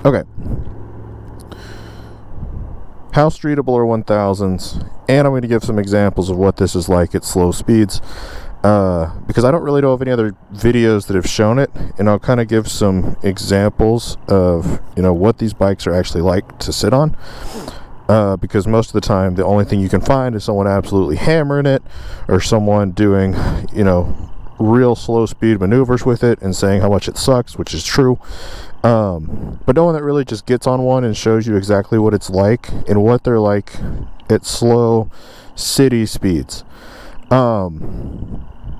Okay. How streetable are 1000s? And I'm going to give some examples of what this is like at slow speeds. Because I don't really know of any other videos that have shown it, and I'll kind of give some examples of, you know, what these bikes are actually like to sit on. Because most of the time the only thing you can find is someone absolutely hammering it, or someone doing, you know, real slow speed maneuvers with it and saying how much it sucks, which is true. But no one that really just gets on one and shows you exactly what it's like and what they're like at slow city speeds.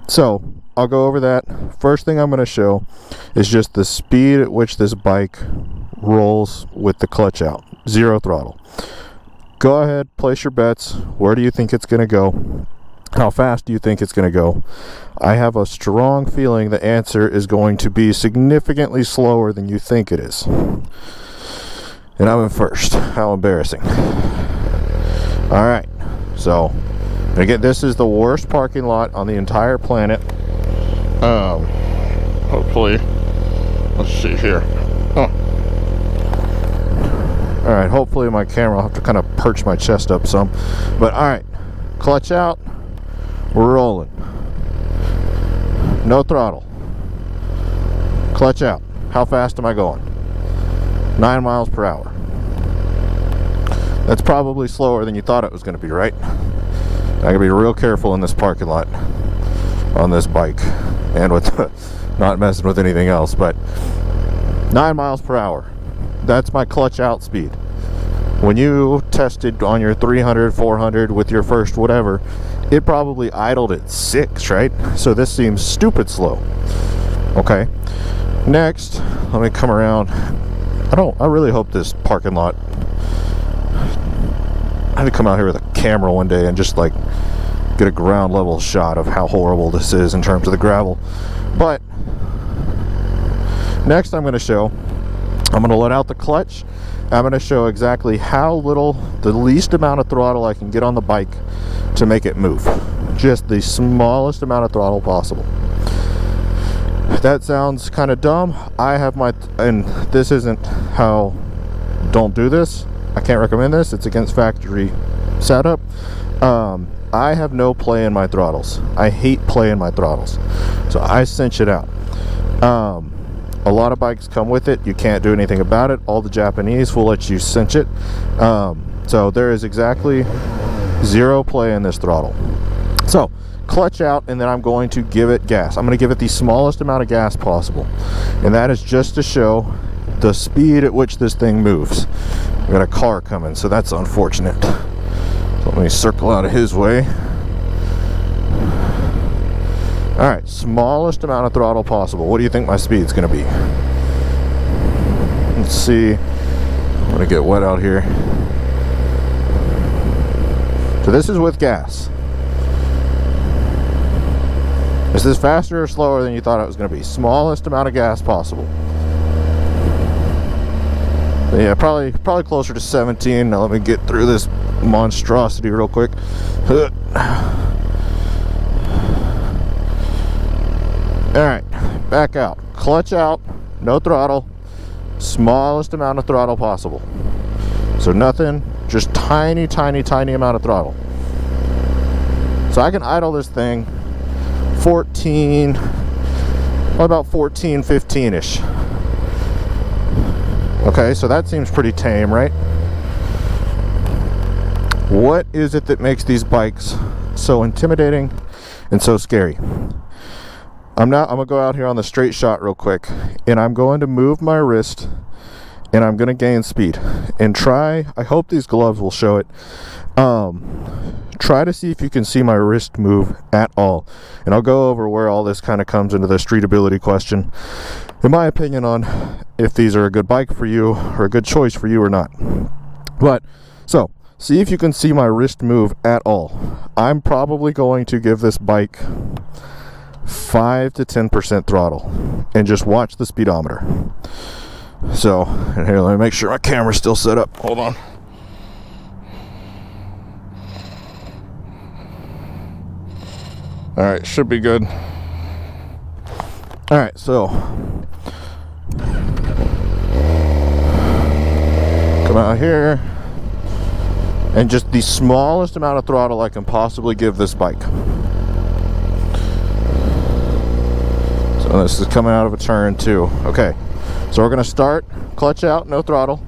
So I'll go over that. First thing I'm going to show is just the speed at which this bike rolls with the clutch out, 0 throttle. Go ahead, place your bets. Where do you think it's going to go? How fast do you think it's going to go? I have a strong feeling the answer is going to be significantly slower than you think it is. And I'm in first. How embarrassing. Alright, so again, this is the worst parking lot on the entire planet. Hopefully, let's see here. Alright, hopefully my camera, I'll have to kind of perch my chest up some. But alright, clutch out, we're rolling. No throttle. Clutch out. How fast am I going? 9 miles per hour. That's probably slower than you thought it was going to be, right? I gotta be real careful in this parking lot on this bike, and with not messing with anything else. But 9 miles per hour. That's my clutch out speed. When you tested on your 300, 400 with your first whatever, it probably idled at 6, right? So this seems stupid slow. Okay. Next, let me come around. I really hope this parking lot, I had to come out here with a camera one day and just like get a ground level shot of how horrible this is in terms of the gravel. But next I'm going to let out the clutch. I'm going to show exactly how little, the least amount of throttle I can get on the bike to make it move. Just the smallest amount of throttle possible. That sounds kind of dumb. I have my, and this isn't how, don't do this. I can't recommend this. It's against factory setup. I have no play in my throttles. I hate playing my throttles. So I cinch it out. A lot of bikes come with it. You can't do anything about it. All the Japanese will let you cinch it. So there is exactly 0 play in this throttle. So clutch out, and then I'm going to give it gas. I'm going to give it the smallest amount of gas possible. And that is just to show the speed at which this thing moves. We got a car coming, so that's unfortunate. So let me circle out of his way. Alright, smallest amount of throttle possible. What do you think my speed's going to be? Let's see. I'm going to get wet out here. So this is with gas. Is this faster or slower than you thought it was going to be? Smallest amount of gas possible. Yeah, probably closer to 17. Now let me get through this monstrosity real quick. Alright, back out. Clutch out, no throttle, smallest amount of throttle possible. So nothing, just tiny, tiny, tiny amount of throttle. So I can idle this thing 14, well, about 14, 15-ish. Okay, so that seems pretty tame, right? What is it that makes these bikes so intimidating and so scary? I'm gonna go out here on the straight shot real quick, and I'm going to move my wrist, and I'm gonna gain speed and try, I hope these gloves will show it, try to see if you can see my wrist move at all. And I'll go over where all this kind of comes into the streetability question, in my opinion, on if these are a good bike for you or a good choice for you or not. But so see if you can see my wrist move at all. I'm probably going to give this bike 5 to 10% throttle and just watch the speedometer. So, and here, let me make sure my camera's still set up. Hold on. Alright, should be good. Alright, so Come out here, and just the smallest amount of throttle I can possibly give this bike. So this is coming out of a turn too. Okay, so we're gonna start clutch out, no throttle,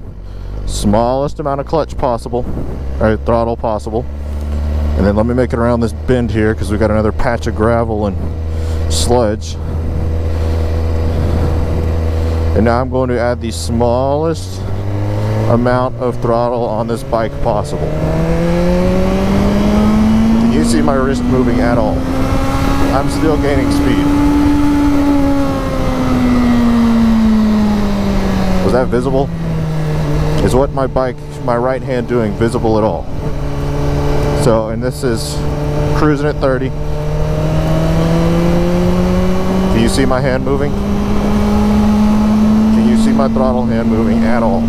smallest amount of clutch possible, or throttle possible, and then let me make it around this bend here because we got another patch of gravel and sludge. And now I'm going to add the smallest amount of throttle on this bike possible. Can you see my wrist moving at all? I'm still gaining speed. Was that visible? Is what my bike, my right hand doing visible at all? So, and this is cruising at 30. Can you see my hand moving? Can you see my throttle hand moving at all?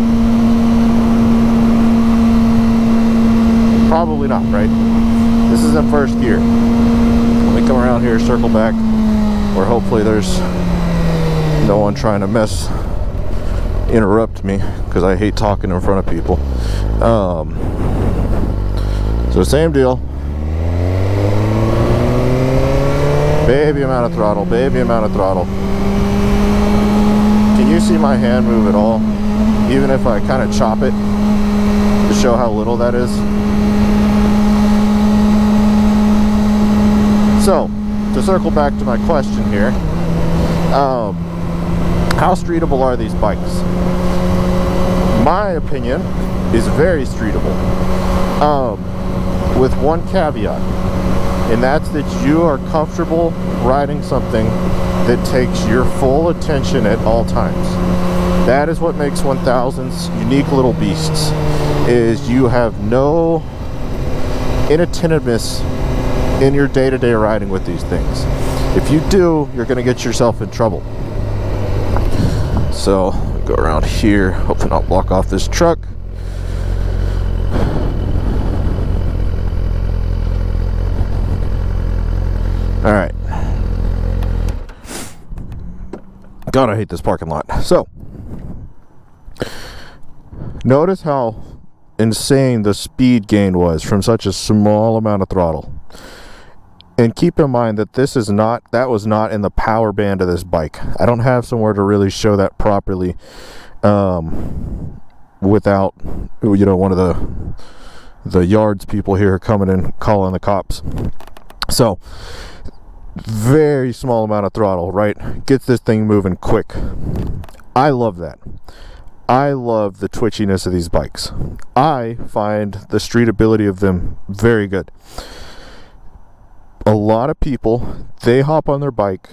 Probably not, right? This is in first gear. Let me come around here, circle back, where hopefully there's no one trying to interrupt me, because I hate talking in front of people. So same deal. Baby amount of throttle, baby amount of throttle. Can you see my hand move at all? Even if I kind of chop it to show how little that is. So, to circle back to my question here, how streetable are these bikes? My opinion is very streetable, with one caveat, and that's that you are comfortable riding something that takes your full attention at all times. That is what makes 1000's unique little beasts, is you have no inattentiveness in your day-to-day riding with these things. If you do, you're going to get yourself in trouble. So, go around here, hopefully not block off this truck. Alright. God, I hate this parking lot. So, notice how insane the speed gain was from such a small amount of throttle. And keep in mind that that was not in the power band of this bike. I don't have somewhere to really show that properly without, one of the yards people here coming and calling the cops. So, very small amount of throttle, right? Gets this thing moving quick. I love that. I love the twitchiness of these bikes. I find the streetability of them very good. A lot of people, they hop on their bike.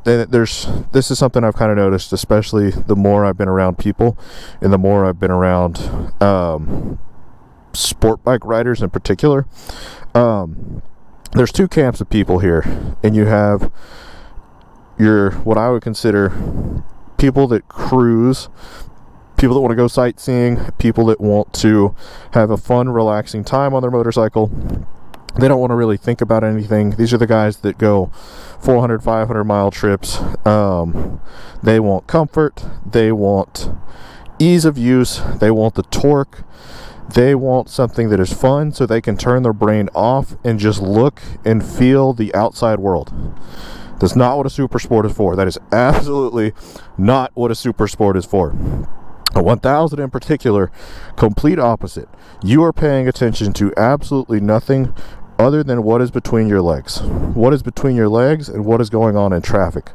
This is something I've kind of noticed, especially the more I've been around people and the more I've been around sport bike riders in particular. There's two camps of people here, and you have what I would consider people that cruise, people that want to go sightseeing, people that want to have a fun, relaxing time on their motorcycle. They don't want to really think about anything. These are the guys that go 400, 500 mile trips. They want comfort. They want ease of use. They want the torque. They want something that is fun so they can turn their brain off and just look and feel the outside world. That's not what a super sport is for. That is absolutely not what a super sport is for. A 1000 in particular, complete opposite. You are paying attention to absolutely nothing other than what is between your legs. What is between your legs and what is going on in traffic.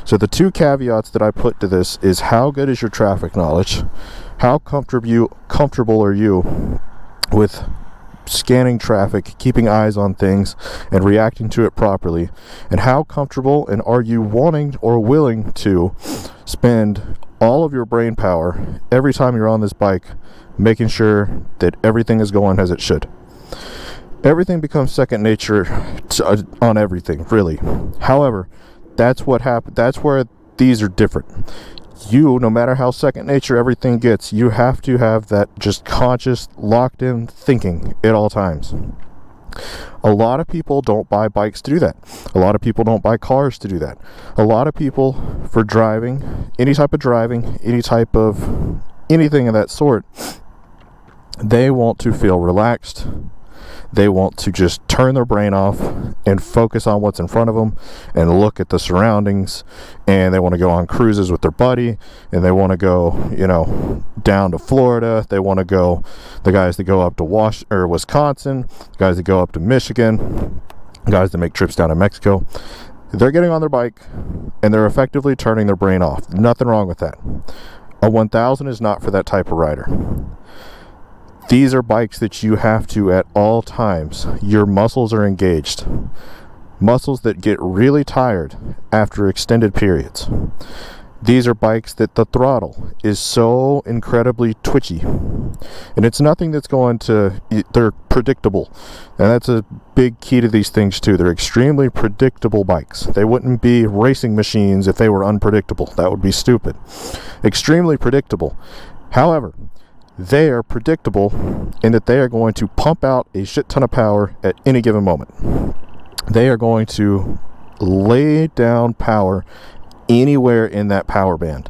So the two caveats that I put to this is how good is your traffic knowledge? How comfortable are you with scanning traffic, keeping eyes on things, and reacting to it properly? And how comfortable and are you wanting or willing to spend all of your brain power every time you're on this bike, making sure that everything is going as it should? Everything becomes second nature on everything, really. However, that's what happened. That's where these are different. You, no matter how second nature everything gets, you have to have that just conscious, locked in thinking at all times. A lot of people don't buy bikes to do that. A lot of people don't buy cars to do that. A lot of people, for driving, any type of anything of that sort, They want to feel relaxed. They want to just turn their brain off and focus on what's in front of them and look at the surroundings. And they want to go on cruises with their buddy, and they want to go, you know, down to Florida. They want to go, the guys that go up to Wisconsin, the guys that go up to Michigan, guys that make trips down to Mexico. They're getting on their bike and they're effectively turning their brain off. Nothing wrong with that. A 1000 is not for that type of rider. These are bikes that you have to, at all times, your muscles are engaged. Muscles that get really tired after extended periods. These are bikes that the throttle is so incredibly twitchy. And it's nothing that's going to, they're predictable. And that's a big key to these things too. They're extremely predictable bikes. They wouldn't be racing machines if they were unpredictable. That would be stupid. Extremely predictable. However, they are predictable in that they are going to pump out a shit ton of power at any given moment. They are going to lay down power anywhere in that power band.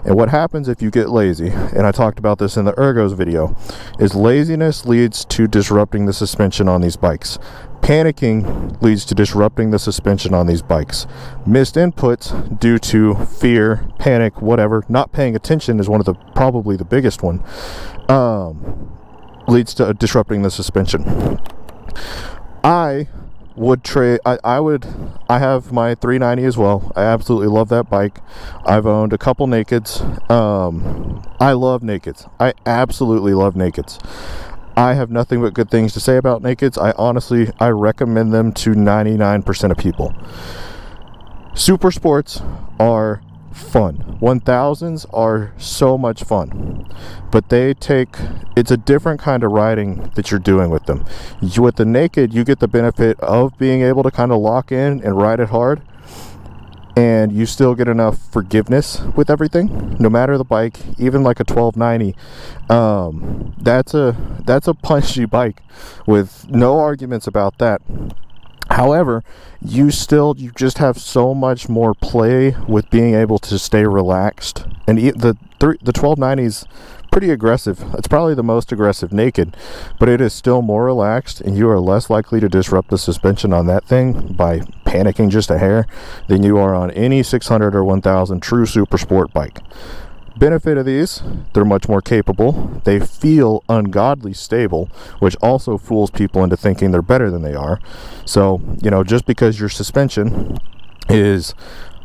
And what happens if you get lazy, and I talked about this in the Ergos video, is laziness leads to disrupting the suspension on these bikes. Panicking leads to disrupting the suspension on these bikes. Missed inputs due to fear, panic, whatever, not paying attention is one of the, probably the biggest one, leads to disrupting the suspension. I have my 390 as well. I absolutely love that bike. I've owned a couple nakeds. I love nakeds. I absolutely love nakeds. I have nothing but good things to say about nakeds. I recommend them to 99% of people. Super sports are fun. 1000s are so much fun, but it's a different kind of riding that you're doing with them. With the naked, you get the benefit of being able to kind of lock in and ride it hard, and you still get enough forgiveness with everything, no matter the bike. Even like a 1290, that's a punchy bike with no arguments about that. However, you just have so much more play with being able to stay relaxed. And the 1290 is pretty aggressive. It's probably the most aggressive naked, but it is still more relaxed, and you are less likely to disrupt the suspension on that thing by panicking just a hair than you are on any 600 or 1000 true super sport bike. Benefit of these, they're much more capable. They feel ungodly stable, which also fools people into thinking they're better than they are. So, just because your suspension is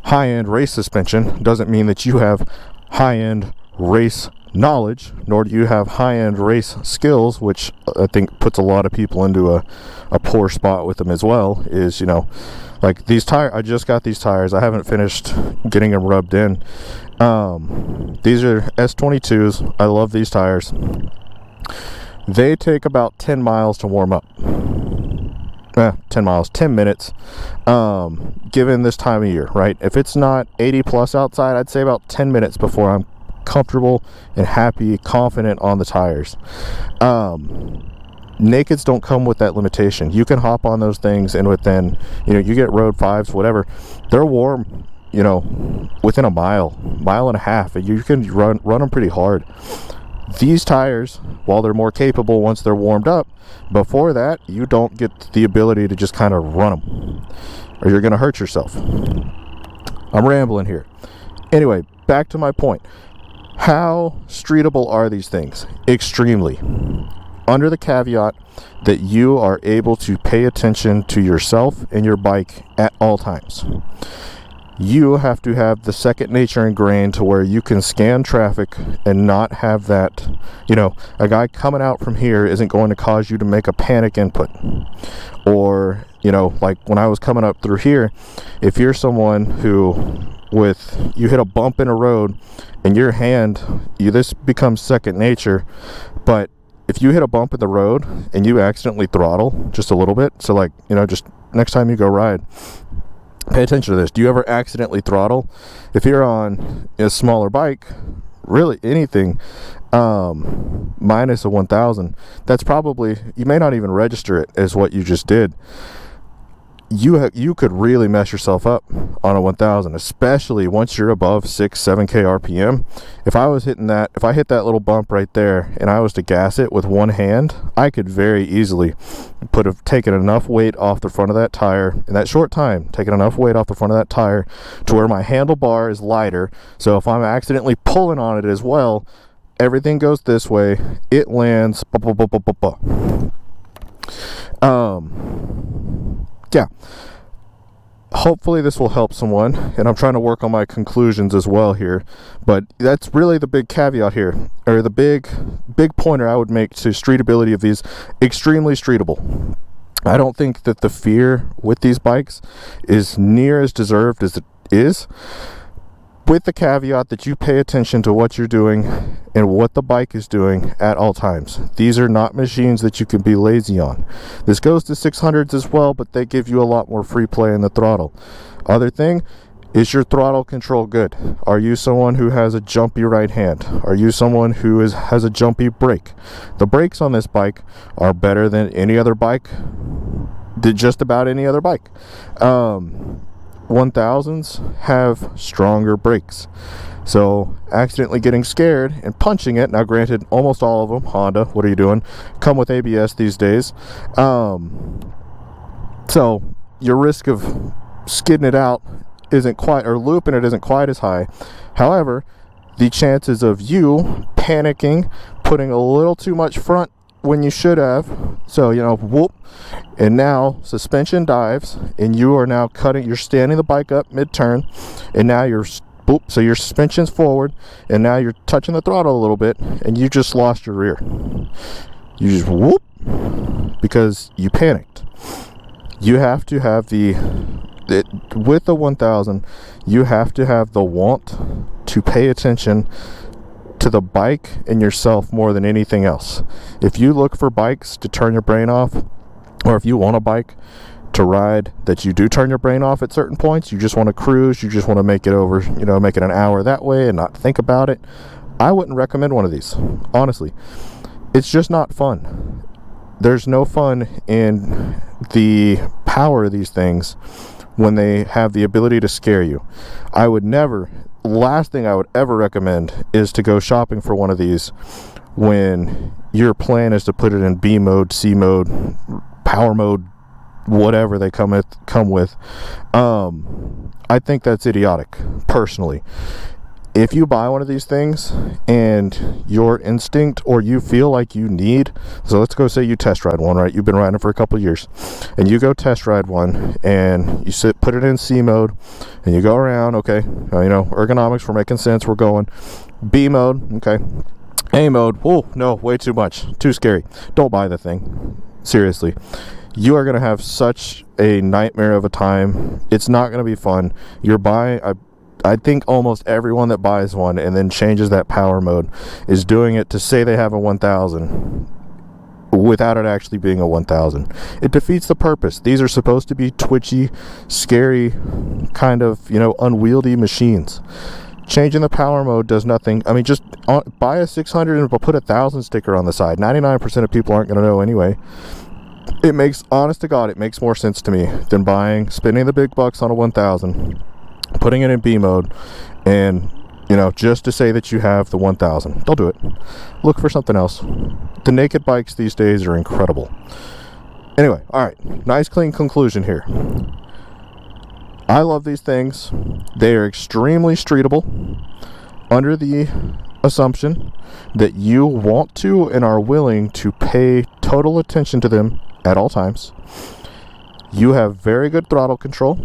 high-end race suspension doesn't mean that you have high-end race knowledge, nor do you have high-end race skills, which I think puts a lot of people into a poor spot with them as well. Is, like these tires, I just got these tires. I haven't finished getting them rubbed in. These are S22s. I love these tires. They take about 10 miles to warm up. 10 minutes, given this time of year, right? If it's not 80 plus outside, I'd say about 10 minutes before I'm comfortable and happy, confident on the tires. Nakeds don't come with that limitation. You can hop on those things, and within, you get road 5s, whatever, they're warm, within a mile and a half, and you can run them pretty hard. These tires, while they're more capable once they're warmed up, before that, you don't get the ability to just kind of run them, or you're going to hurt yourself. I'm rambling here. Anyway, back to my point. How streetable are these things? Extremely. Under the caveat that you are able to pay attention to yourself and your bike at all times. You have to have the second nature ingrained to where you can scan traffic and not have that, a guy coming out from here isn't going to cause you to make a panic input. Or, like when I was coming up through here, if you're someone who, you hit a bump in a road and your hand, this becomes second nature, but if you hit a bump in the road and you accidentally throttle just a little bit, so just next time you go ride, pay attention to this. Do you ever accidentally throttle? If you're on a smaller bike, really anything minus a 1000, that's probably, you may not even register it as what you just did. you could really mess yourself up on a 1000, especially once you're above 6-7k RPM. If I hit that little bump right there and I was to gas it with one hand, I could very easily have taken enough weight off the front of that tire in that short time, taken enough weight off the front of that tire to where my handlebar is lighter. So if I'm accidentally pulling on it as well, everything goes this way, it lands. Yeah, hopefully this will help someone, and I'm trying to work on my conclusions as well here, but that's really the big caveat here, or the big pointer I would make to streetability of these. Extremely streetable. I don't think that the fear with these bikes is near as deserved as it is, with the caveat that you pay attention to what you're doing and what the bike is doing at all times. These are not machines that you can be lazy on. This goes to 600s as well, but they give you a lot more free play in the throttle. Other thing, is your throttle control good? Are you someone who has a jumpy right hand? Are you someone who has a jumpy brake? The brakes on this bike are better than any other bike, just about any other bike. 1000s have stronger brakes, so accidentally getting scared and punching it, now granted almost all of them, Honda, what are you doing, come with ABS these days, so your risk of skidding it out isn't quite, or looping it isn't quite as high. However, the chances of you panicking, putting a little too much front when you should have, so whoop, and now suspension dives, and you are now you're standing the bike up mid-turn, and now so your suspension's forward, and now you're touching the throttle a little bit, and you just lost your rear. You just whoop, because you panicked. You have to have with the 1000, you have to have the want to pay attention to the bike and yourself more than anything else. If you look for bikes to turn your brain off, or if you want a bike to ride that you do turn your brain off at certain points, you just want to cruise, you just want to make it over, make it an hour that way and not think about it, I wouldn't recommend one of these. Honestly, it's just not fun. There's no fun in the power of these things when they have the ability to scare you. Last thing I would ever recommend is to go shopping for one of these when your plan is to put it in B mode, C mode, power mode, whatever they come with. I think that's idiotic, personally. If you buy one of these things and your instinct, or you feel like you need, so let's go say you test ride one, right? You've been riding for a couple of years, and you go test ride one, and you put it in C mode, and you go around, okay, ergonomics, we're making sense, we're going. B mode, okay. A mode, oh, no, way too much, too scary. Don't buy the thing, seriously. You are going to have such a nightmare of a time. It's not going to be fun. I think almost everyone that buys one and then changes that power mode is doing it to say they have a 1000 without it actually being a 1000. It defeats the purpose. These are supposed to be twitchy, scary, kind of, unwieldy machines. Changing the power mode does nothing. I mean, just buy a 600 and put a 1000 sticker on the side. 99% of people aren't going to know anyway. It makes, honest to God, it makes more sense to me than spending the big bucks on a 1000, putting it in B mode, and just to say that you have the 1000. Don't do it. Look for something else. The naked bikes these days are incredible. Anyway, alright, nice clean conclusion here. I love these things. They are extremely streetable under the assumption that you want to and are willing to pay total attention to them at all times. You have very good throttle control,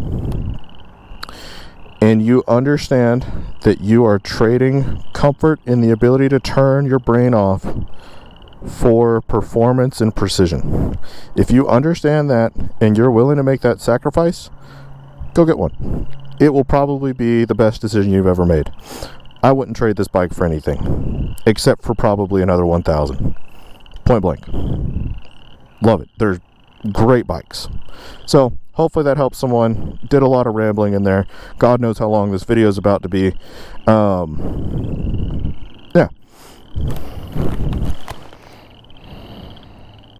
and you understand that you are trading comfort and the ability to turn your brain off for performance and precision. If you understand that and you're willing to make that sacrifice, go get one. It will probably be the best decision you've ever made. I wouldn't trade this bike for anything, except for probably another 1000. Point blank. Love it. They're great bikes. So hopefully that helps someone. Did a lot of rambling in there. God knows how long this video is about to be. Yeah.